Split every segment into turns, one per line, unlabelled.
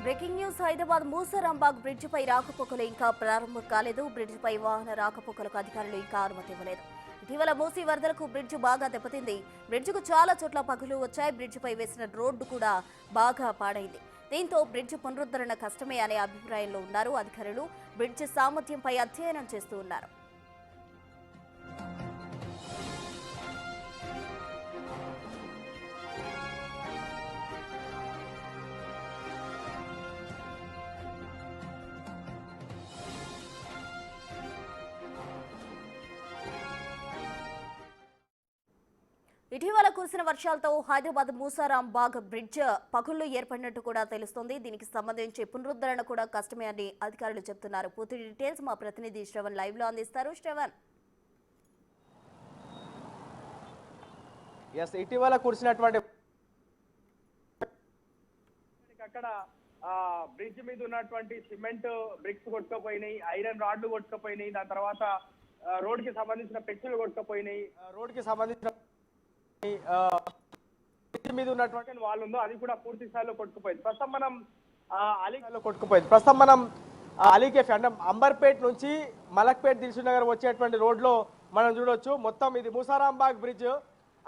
Breaking news Hyderabad Musarambagh bridge పై రాకపోకలు ఇంకా ప్రారంభం కాలేదు. బ్రిడ్జ్ పై వాహన రాకపోకలకు అధికారులు ఇంకా అనుమతి ఇవ్వలేదు. ఇటీవల మూసీ వరదలకు బ్రిడ్జ్ బాగా దెబ్బతింది. బ్రిడ్జ్కు చాలా చోట్ల పగులు వచ్చాయి. బ్రిడ్జ్ పై వేసిన రోడ్డు కూడా బాగా పాడైంది. దీంతో బ్రిడ్జ్ పునరుద్ధరణ కష్టమే అనే అభిప్రాయంలో ఉన్నారు అధికారులు. బ్రిడ్జ్ సామర్థ్యంపై అధ్యయనం చేస్తూ ఉన్నారు. ఇటీవల కురిసిన వర్షాలతో హైదరాబాద్ మూసారాంబాగ్ బ్రిడ్జ్ పగుళ్లు ఏర్పడినట్టు కూడా తెలుస్తోంది. దీనికి సంబంధించి పునరుద్ధరణ కూడా కష్టమే అని అధికారులు చెబుతున్నారు. పూర్తి డీటెయిల్స్ మా ప్రతినిధి శ్రవణ్ లైవ్ లో అందిస్తారు. శ్రవణ్,
ఇటీవల కురిసినటువంటి
అక్కడ బ్రిడ్జ్ మీద ఉన్నటువంటి సిమెంట్ బ్రిక్స్ కొట్టుకుపోయినాయి, ఐరన్ రాడ్లు కొట్టుకుపోయినాయి, దాని తర్వాత రోడ్ కి సంబంధించిన పెచ్చులు కొట్టుకుపోయినాయి.
రోడ్ కి సంబంధించిన మీద ఉన్నటువంటి
వాళ్ళు ఉందో అది కూడా పూర్తి స్థాయిలో కొట్టుకుపోయింది.
ప్రస్తుతం మనం అలీకేఫ్ అంటే అంబర్పేట్ నుంచి మలక్పేట్ దిల్సుఖ్ నగర్ వచ్చేటువంటి రోడ్ లో మనం చూడొచ్చు. మొత్తం ఇది మూసారాంబాగ్ బ్రిడ్జ్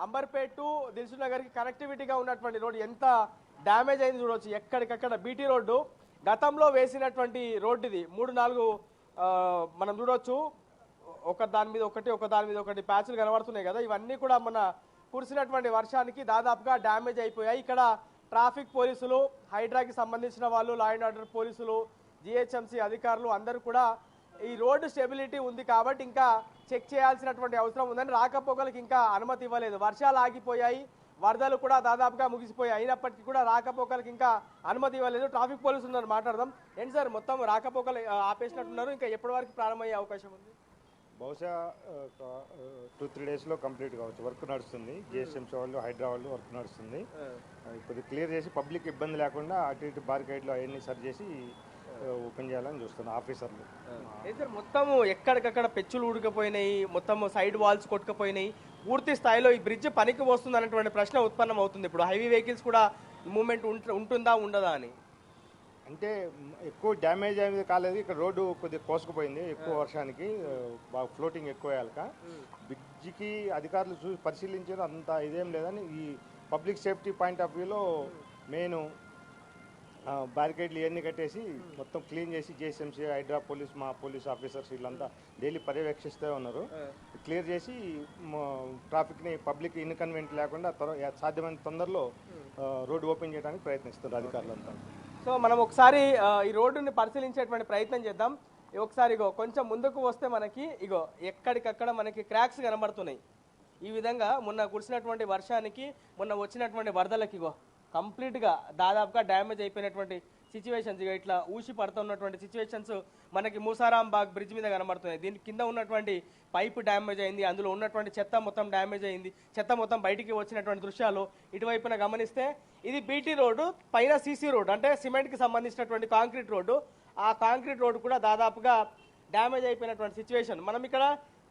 అంబర్పేట్ టు దిల్సుఖ్ నగర్ కి కనెక్టివిటీగా ఉన్నటువంటి రోడ్ ఎంత డ్యామేజ్ అయింది చూడొచ్చు. ఎక్కడికక్కడ బీటీ రోడ్డు గతంలో వేసినటువంటి రోడ్డు ఇది 3-4 మనం చూడొచ్చు. ఒక దాని మీద ఒకటి ప్యాచ్లు కనబడుతున్నాయి కదా. ఇవన్నీ కూడా మన కురిసినటువంటి వర్షానికి దాదాపుగా డ్యామేజ్ అయిపోయాయి. ఇక్కడ ట్రాఫిక్ పోలీసులు, హైడ్రాకి సంబంధించిన వాళ్ళు, లా అండ్ ఆర్డర్ పోలీసులు, జిహెచ్ఎంసీ అధికారులు అందరూ కూడా ఈ రోడ్డు స్టెబిలిటీ ఉంది కాబట్టి ఇంకా చెక్ చేయాల్సినటువంటి అవసరం ఉందని రాకపోకలకు ఇంకా అనుమతి ఇవ్వలేదు. వర్షాలు ఆగిపోయాయి, వరదలు కూడా దాదాపుగా ముగిసిపోయాయి. అయినప్పటికీ కూడా రాకపోకలకు ఇంకా అనుమతి ఇవ్వలేదు. ట్రాఫిక్ పోలీసులు ఉన్నారు, మాట్లాడదాం. ఏంటి సార్, మొత్తం రాకపోకలు ఆపేసినట్టున్నారు, ఇంకా ఎప్పటి వరకు ప్రారంభమయ్యే అవకాశం ఉంది?
బహుశా 2-3 డేస్లో కంప్లీట్ కావచ్చు. వర్క్ నడుస్తుంది, జిఎస్ఎంసీ వాళ్ళు, హైడ్రా వాళ్ళు వర్క్ నడుస్తుంది. ఇప్పుడు క్లియర్ చేసి పబ్లిక్ ఇబ్బంది లేకుండా అటు ఇటు బార్గేట్లు అవన్నీ సరి చేసి ఓపెన్ చేయాలని చూస్తున్నారు ఆఫీసర్లు.
సార్, మొత్తం ఎక్కడికక్కడ పెచ్చులు ఉడకపోయినాయి, మొత్తం సైడ్ వాల్స్ కొట్టుకుపోయినాయి. పూర్తి స్థాయిలో ఈ బ్రిడ్జ్ పనికి వస్తుంది అనేటువంటి ప్రశ్న ఉత్పన్నం అవుతుంది. ఇప్పుడు హైవీ వెహికల్స్ కూడా మూవ్మెంట్ ఉంటుందా ఉండదా అని.
అంటే ఎక్కువ డ్యామేజ్ అనేది కాలేదు. ఇక్కడ రోడ్డు కొద్దిగా కోసుకుపోయింది ఎక్కువ వర్షానికి, బాగా ఫ్లోటింగ్ ఎక్కువ అయ్యాక. బ్రిడ్జికి అధికారులు చూసి పరిశీలించారు, అంత ఇదేం లేదని. ఈ పబ్లిక్ సేఫ్టీ పాయింట్ ఆఫ్ వ్యూలో మెయిన్ బ్యారికేడ్లు ఇవన్నీ కట్టేసి మొత్తం క్లీన్ చేసి జిహెచ్ఎంసీ, హైడ్రా పోలీస్, మా పోలీస్ ఆఫీసర్స్ వీళ్ళంతా డైలీ పర్యవేక్షిస్తూ ఉన్నారు. క్లియర్ చేసి ట్రాఫిక్ని పబ్లిక్ ఇన్కన్వీనియంట్ లేకుండా సాధ్యమైన తొందరలో రోడ్డు ఓపెన్ చేయడానికి ప్రయత్నిస్తారు అధికారులంతా.
సో మనం ఒకసారి ఈ రోడ్డుని పరిశీలించేటువంటి ప్రయత్నం చేద్దాం. ఒకసారి కొంచెం ముందుకు వస్తే మనకి ఎక్కడికక్కడ మనకి క్రాక్స్ కనబడుతున్నాయి. ఈ విధంగా మొన్న కురిసినటువంటి వర్షానికి, మొన్న వచ్చినటువంటి వరదలకి కంప్లీట్గా దాదాపుగా డ్యామేజ్ అయిపోయినటువంటి సిచ్యువేషన్స్, ఇట్లా ఊసి పడుతున్నటువంటి సిచ్యువేషన్స్ మనకి మూసారాంబాగ్ బ్రిడ్జ్ మీద కనబడుతున్నాయి. దీని కింద ఉన్నటువంటి పైపు డ్యామేజ్ అయింది, అందులో ఉన్నటువంటి చెత్త మొత్తం డ్యామేజ్ అయింది. చెత్త మొత్తం బయటికి వచ్చినటువంటి దృశ్యాలు ఇటువైపున గమనిస్తే ఇది బీటీ రోడ్డు, పైన సీసీ రోడ్డు అంటే సిమెంట్కి సంబంధించినటువంటి కాంక్రీట్ రోడ్డు. ఆ కాంక్రీట్ రోడ్డు కూడా దాదాపుగా డ్యామేజ్ అయిపోయినటువంటి సిచ్యువేషన్. మనం ఇక్కడ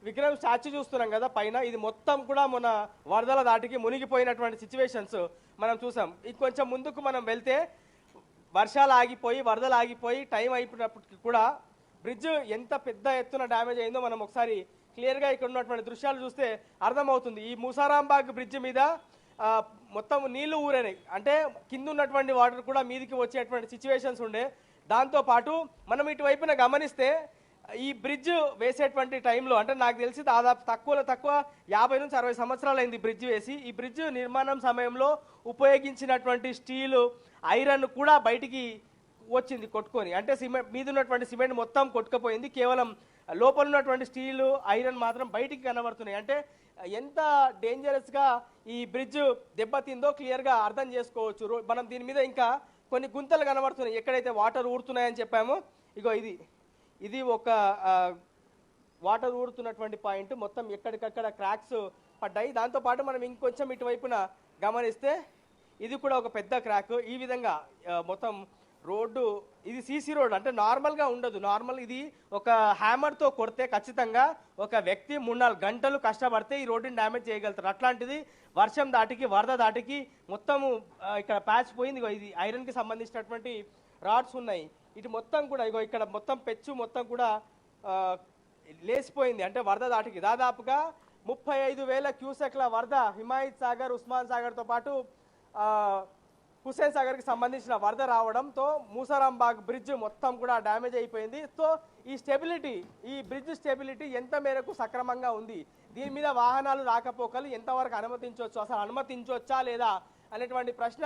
విగ్రహం స్టాచ్యూ చూస్తున్నాం కదా పైన, ఇది మొత్తం కూడా మన వరదల దాటికి మునిగిపోయినటువంటి సిచ్యువేషన్స్ మనం చూసాం. కొంచెం ముందుకు మనం వెళ్తే వర్షాలు ఆగిపోయి, వరదలు ఆగిపోయి, టైం అయిపోయినప్పటికీ కూడా బ్రిడ్జ్ ఎంత పెద్ద ఎత్తున డ్యామేజ్ అయిందో మనం ఒకసారి క్లియర్గా ఇక్కడ ఉన్నటువంటి దృశ్యాలు చూస్తే అర్థమవుతుంది. ఈ మూసారాంబాగ్ బ్రిడ్జ్ మీద మొత్తం నీళ్లు ఊరేనాయి, అంటే కింద ఉన్నటువంటి వాటర్ కూడా మీదికి వచ్చేటువంటి సిచ్యువేషన్స్ ఉండే. దాంతోపాటు మనం ఇటువైపున గమనిస్తే ఈ బ్రిడ్జ్ వేసేటువంటి టైంలో, అంటే నాకు తెలిసి దాదాపు తక్కువ 50 నుంచి 60 సంవత్సరాలు అయింది బ్రిడ్జ్ వేసి. ఈ బ్రిడ్జ్ నిర్మాణం సమయంలో ఉపయోగించినటువంటి స్టీలు, ఐరన్ కూడా బయటికి వచ్చింది కొట్టుకొని, అంటే సిమెంట్ మీద ఉన్నటువంటి సిమెంట్ మొత్తం కొట్టుకుపోయింది. కేవలం లోపల ఉన్నటువంటి స్టీలు, ఐరన్ మాత్రం బయటికి కనబడుతున్నాయి. అంటే ఎంత డేంజరస్గా ఈ బ్రిడ్జ్ దెబ్బతిందో క్లియర్గా అర్థం చేసుకోవచ్చు. మనం దీని మీద ఇంకా కొన్ని గుంతలు కనబడుతున్నాయి ఎక్కడైతే వాటర్ ఊరుతున్నాయని చెప్పామో. ఇది ఒక వాటర్ ఊరుతున్నటువంటి పాయింట్. మొత్తం ఎక్కడికక్కడ క్రాక్స్ పడ్డాయి. దాంతోపాటు మనం ఇంకొంచెం ఇటువైపున గమనిస్తే ఇది కూడా ఒక పెద్ద క్రాక్. ఈ విధంగా మొత్తం రోడ్డు, ఇది సీసీ రోడ్ అంటే నార్మల్గా ఉండదు. ఇది ఒక హ్యామర్తో కొడితే ఖచ్చితంగా ఒక వ్యక్తి 3-4 గంటలు కష్టపడితే ఈ రోడ్డుని డ్యామేజ్ చేయగలుగుతారు. అట్లాంటిది వర్షం దాటికి, వరద దాటికి మొత్తము ఇక్కడ ప్యాచ్ పోయింది. ఇది ఐరన్కి సంబంధించినటువంటి రాడ్స్ ఉన్నాయి. ఇటు మొత్తం కూడా ఇగో ఇక్కడ మొత్తం పెచ్చు మొత్తం కూడా లేచిపోయింది. అంటే వరద దాటికి దాదాపుగా 35,000 క్యూసెక్ల వరద హిమాయత్ సాగర్, ఉస్మాన్ సాగర్తో పాటు హుస్సేన్ సాగర్కి సంబంధించిన వరద రావడంతో మూసారాంబాగ్ బ్రిడ్జ్ మొత్తం కూడా డ్యామేజ్ అయిపోయింది. సో ఈ బ్రిడ్జ్ స్టెబిలిటీ ఎంత మేరకు సక్రమంగా ఉంది, దీని మీద వాహనాలు రాకపోకలు ఎంతవరకు అనుమతించవచ్చు, అసలు అనుమతించవచ్చా లేదా అనేటువంటి ప్రశ్న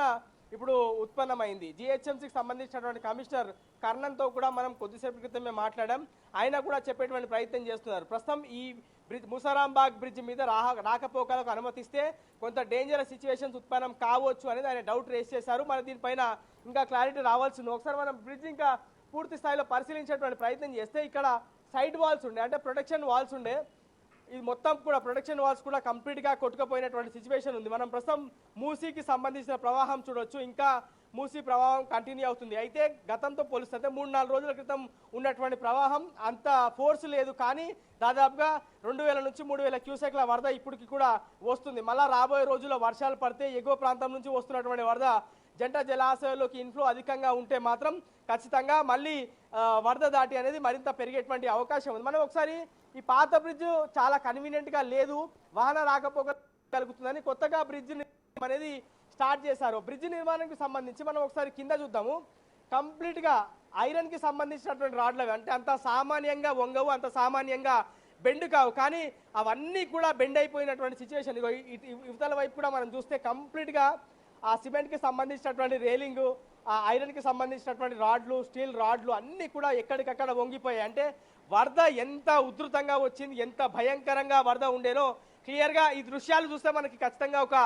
ఇప్పుడు ఉత్పన్నమైంది. జిహెచ్ఎంసీకి సంబంధించినటువంటి కమిషనర్ కర్ణన్తో కూడా మనం కొద్దిసేపు క్రితమే మాట్లాడాం. ఆయన కూడా చెప్పేటువంటి ప్రయత్నం చేస్తున్నారు. ప్రస్తుతం ఈ మూసారాంబాగ్ బ్రిడ్జ్ మీద రాకపోకలకు అనుమతిస్తే కొంత డేంజరస్ సిచ్యువేషన్స్ ఉత్పన్నం కావచ్చు అనేది ఆయన డౌట్ రేస్ చేశారు. మరి దీనిపైన ఇంకా క్లారిటీ రావాల్సింది. ఒకసారి మనం బ్రిడ్జ్ ఇంకా పూర్తి స్థాయిలో పరిశీలించేటువంటి ప్రయత్నం చేస్తే ఇక్కడ సైడ్ వాల్స్ ఉండే, అంటే ప్రొటెక్షన్ వాల్స్ ఉండే, ఇది మొత్తం కూడా ప్రొటెక్షన్ వాల్స్ కూడా కంప్లీట్గా కొట్టుకుపోయినటువంటి సిచ్యువేషన్ ఉంది. మనం ప్రస్తుతం మూసీకి సంబంధించిన ప్రవాహం చూడొచ్చు. ఇంకా మూసీ ప్రవాహం కంటిన్యూ అవుతుంది. అయితే గతంతో పోలిస్తే 3-4 రోజుల క్రితం ఉన్నటువంటి ప్రవాహం అంత ఫోర్స్ లేదు, కానీ దాదాపుగా 2,000 నుంచి 3,000 క్యూసెక్ల వరద ఇప్పటికి కూడా వస్తుంది. మళ్ళీ రాబోయే రోజుల్లో వర్షాలు పడితే ఎగువ ప్రాంతం నుంచి వస్తున్నటువంటి వరద జంట జలాశయాల్లోకి ఇన్ఫ్లో అధికంగా ఉంటే మాత్రం ఖచ్చితంగా మళ్ళీ వరద దాటి అనేది మరింత పెరిగేటువంటి అవకాశం ఉంది. మనం ఒకసారి ఈ పాత బ్రిడ్జ్ చాలా కన్వీనియంట్గా లేదు, వాహన రాకపోక కలుగుతుందని కొత్తగా బ్రిడ్జ్ అనేది స్టార్ట్ చేశారు. బ్రిడ్జ్ నిర్మాణానికి సంబంధించి మనం ఒకసారి కింద చూద్దాము. కంప్లీట్గా ఐరన్కి సంబంధించినటువంటి రాడ్లవి, అంటే అంత సామాన్యంగా వంగవు, అంత సామాన్యంగా బెండ్ కావు, కానీ అవన్నీ కూడా బెండ్ అయిపోయినటువంటి సిచ్యువేషన్. ఇవతల వైపు కూడా మనం చూస్తే కంప్లీట్గా ఆ సిమెంట్కి సంబంధించినటువంటి రేలింగు, ఆ ఐరన్కి సంబంధించినటువంటి రాడ్లు, స్టీల్ రాడ్లు అన్నీ కూడా ఎక్కడికక్కడ వంగిపోయాయి. అంటే వరద ఎంత ఉధృతంగా వచ్చింది, ఎంత భయంకరంగా వరద ఉండేనో క్లియర్గా ఈ దృశ్యాలు చూస్తే మనకి ఖచ్చితంగా ఒక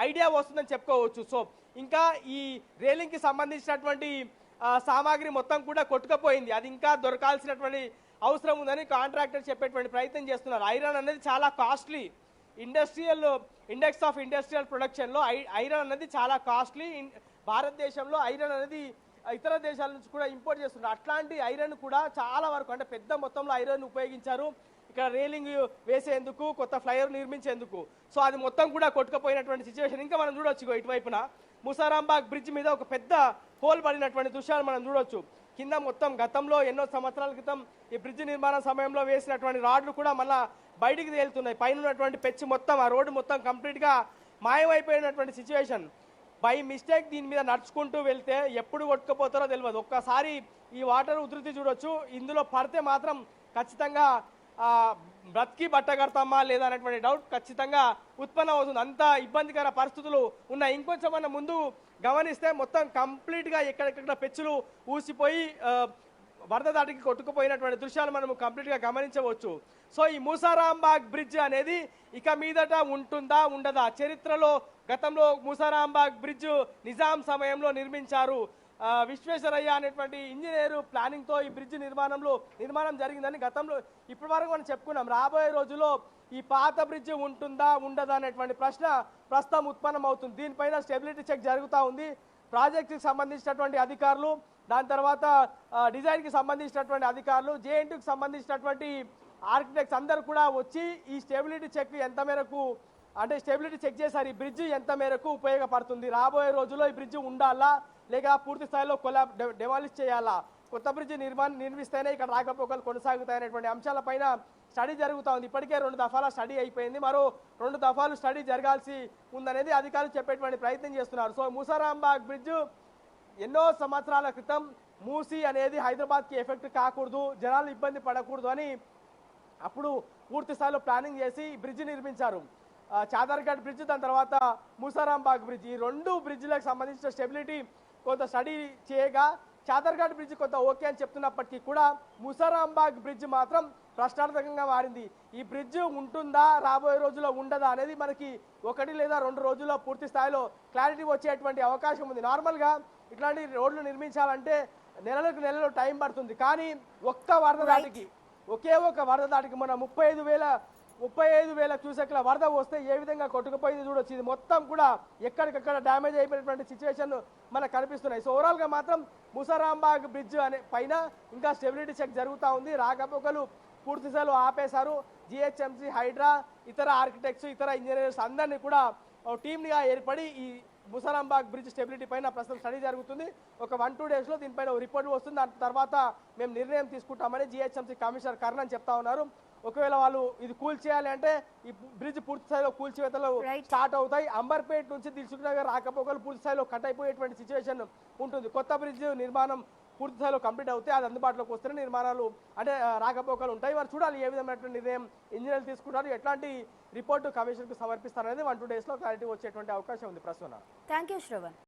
ఐడియా వస్తుందని చెప్పుకోవచ్చు. సో ఇంకా ఈ రేలింగ్కి సంబంధించినటువంటి సామాగ్రి మొత్తం కూడా కొట్టుకుపోయింది. అది ఇంకా దొరకాల్సినటువంటి అవసరం ఉందని కాంట్రాక్టర్ చెప్పేటువంటి ప్రయత్నం చేస్తున్నారు. ఐరన్ అనేది చాలా కాస్ట్లీ, ఇండెక్స్ ఆఫ్ ఇండస్ట్రియల్ ప్రొడక్షన్లో ఐరన్ అనేది చాలా కాస్ట్లీ. భారతదేశంలో ఐరన్ అనేది ఇతర దేశాల నుంచి కూడా ఇంపోర్ట్ చేస్తున్నారు. అట్లాంటి ఐరన్ కూడా చాలా వరకు, అంటే పెద్ద మొత్తంలో ఐరన్ ఉపయోగించారు ఇక్కడ రేలింగ్ వేసేందుకు, కొత్త ఫ్లైఓవర్ నిర్మించేందుకు. సో అది మొత్తం కూడా కొట్టుకుపోయినటువంటి సిచ్యువేషన్ ఇంకా మనం చూడొచ్చు. ఇటువైపున మూసారాంబాగ్ బ్రిడ్జ్ మీద ఒక పెద్ద హోల్ పడినటువంటి దృశ్యాలు మనం చూడొచ్చు. కింద మొత్తం గతంలో ఎన్నో సంవత్సరాల క్రితం ఈ బ్రిడ్జ్ నిర్మాణ సమయంలో వేసినటువంటి రాడ్లు కూడా మళ్ళీ బయటికి తేలుతున్నాయి. పైన ఉన్నటువంటి పెచ్చు మొత్తం, ఆ రోడ్డు మొత్తం కంప్లీట్గా మాయమైపోయినటువంటి సిచ్యువేషన్. బై మిస్టేక్ దీని మీద నడుచుకుంటూ వెళ్తే ఎప్పుడు కొట్టుకుపోతారో తెలియదు. ఒక్కసారి ఈ వాటర్ ఉధృతి చూడొచ్చు. ఇందులో పడితే మాత్రం ఖచ్చితంగా బ్రతికి బట్ట కడతామా లేదా అనేటువంటి డౌట్ ఖచ్చితంగా ఉత్పన్నం అవుతుంది. అంత ఇబ్బందికర పరిస్థితులు ఉన్నాయి. ఇంకొంచెం మనం ముందు గమనిస్తే మొత్తం కంప్లీట్గా ఎక్కడెక్కడ పెచ్చులు ఊసిపోయి వరద దాటికి కొట్టుకుపోయినటువంటి దృశ్యాలు మనం కంప్లీట్గా గమనించవచ్చు. సో ఈ మూసారాంబాగ్ బ్రిడ్జ్ అనేది ఇక మీదట ఉంటుందా ఉండదా? చరిత్రలో గతంలో మూసారాంబాగ్ బ్రిడ్జ్ నిజాం సమయంలో నిర్మించారు. విశ్వేశ్వరయ్య అనేటువంటి ఇంజనీరు ప్లానింగ్తో ఈ బ్రిడ్జ్ నిర్మాణం జరిగిందని గతంలో ఇప్పటి వరకు మనం చెప్పుకున్నాం. రాబోయే రోజుల్లో ఈ పాత బ్రిడ్జ్ ఉంటుందా ఉండదా అనేటువంటి ప్రశ్న ప్రస్తుతం ఉత్పన్నం అవుతుంది. దీనిపైన స్టెబిలిటీ చెక్ జరుగుతూ ఉంది. ప్రాజెక్టుకి సంబంధించినటువంటి అధికారులు, దాని తర్వాత డిజైన్కి సంబంధించినటువంటి అధికారులు, జేఎన్టీకి సంబంధించినటువంటి ఆర్కిటెక్ట్స్ అందరూ కూడా వచ్చి ఈ స్టెబిలిటీ చెక్ ఎంత మేరకు, అంటే స్టెబిలిటీ చెక్ చేశారు. ఈ బ్రిడ్జ్ ఎంత మేరకు ఉపయోగపడుతుంది, రాబోయే రోజుల్లో ఈ బ్రిడ్జ్ ఉండాలా లేక పూర్తి స్థాయిలో డెమాలిష్ చేయాలా, కొత్త బ్రిడ్జ్ నిర్మిస్తేనే ఇక్కడ రాకపోకలు కొనసాగుతాయనేటువంటి అంశాలపైన స్టడీ జరుగుతూ ఉంది. ఇప్పటికే 2 దఫాల స్టడీ అయిపోయింది, మరో 2 దఫాలు స్టడీ జరగాల్సి ఉందనేది అధికారులు చెప్పేటువంటి ప్రయత్నం చేస్తున్నారు. సో మూసారాంబాగ్ బ్రిడ్జ్ ఎన్నో సంవత్సరాల క్రితం మూసీ అనేది హైదరాబాద్కి ఎఫెక్ట్ కాకూడదు, జనాలు ఇబ్బంది పడకూడదు అని అప్పుడు పూర్తి స్థాయిలో ప్లానింగ్ చేసి బ్రిడ్జ్ నిర్మించారు. చాదర్ఘాట్ బ్రిడ్జ్, దాని తర్వాత మూసారాంబాగ్ బ్రిడ్జ్, ఈ 2 బ్రిడ్జ్లకు సంబంధించిన స్టెబిలిటీ కొంత స్టడీ చేయగా చాదర్ఘాట్ బ్రిడ్జ్ కొంత ఓకే అని చెప్తున్నప్పటికీ కూడా మూసారాంబాగ్ బ్రిడ్జ్ మాత్రం ప్రశ్నార్థకంగా మారింది. ఈ బ్రిడ్జ్ ఉంటుందా, రాబోయే రోజుల్లో ఉండదా అనేది మనకి 1 లేదా 2 రోజుల్లో పూర్తి స్థాయిలో క్లారిటీ వచ్చేటువంటి అవకాశం ఉంది. నార్మల్గా ఇట్లాంటి రోడ్లు నిర్మించాలంటే నెలలు టైం పడుతుంది, కానీ ఒకే ఒక వరద దాటికి మన 35,000 క్యూసెక్ల వరద వస్తే ఏ విధంగా కొట్టుకుపోయింది చూడొచ్చు. ఇది మొత్తం కూడా ఎక్కడికక్కడ డ్యామేజ్ అయిపోయినటువంటి సిచ్యువేషన్ మనకు కనిపిస్తున్నాయి. సో ఓవరాల్గా మాత్రం మూసారాంబాగ్ బ్రిడ్జ్ అనే పైన ఇంకా స్టెబిలిటీ చెక్ జరుగుతూ ఉంది. రాకపోకలు పూర్తి స్థాయిలో ఆపేశారు. జిహెచ్ఎంసీ, హైడ్రా, ఇతర ఆర్కిటెక్ట్స్, ఇతర ఇంజనీర్స్ అందరినీ కూడా టీమ్గా ఏర్పడి ఈ ముసారాంబాగ్ బ్రిడ్జ్ స్టెబిలిటీ పైన ప్రస్తుతం స్టడీ జరుగుతుంది. ఒక 1-2 డేస్లో దీనిపైన రిపోర్ట్ వస్తుంది. దాని తర్వాత మేము నిర్ణయం తీసుకుంటామని జిహెచ్ఎంసీ కమిషనర్ కర్ణన్ చెప్తా ఉన్నారు. ఒకవేళ వాళ్ళు ఇది కూల్చేయాలి అంటే ఈ బ్రిడ్జ్ పూర్తి స్థాయిలో కూల్చివేతలు స్టార్ట్ అవుతాయి. అంబర్పేట్ నుంచి దిల్సుఖ్ నగర్ రాకపోకలు పూర్తి స్థాయిలో కట్ అయిపోయేటువంటి సిచ్యువేషన్ ఉంటుంది. కొత్త బ్రిడ్జ్ నిర్మాణం పూర్తి స్థాయిలో కంప్లీట్ అవుతే అది అందుబాటులోకి వస్తేనే నిర్మాణాలు అంటే రాకపోకలు ఉంటాయి. వారు చూడాలి ఏ విధమైనటువంటి నిర్ణయం ఇంజనీర్లు తీసుకుంటారు, ఎట్లాంటి రిపోర్టు కమిషన్కు సమర్పిస్తారనేది 1-2 డేస్లో క్లారిటీ వచ్చేటువంటి అవకాశం ఉంది. ప్రస్తుతం
థ్యాంక్ యూ శ్రవణ్.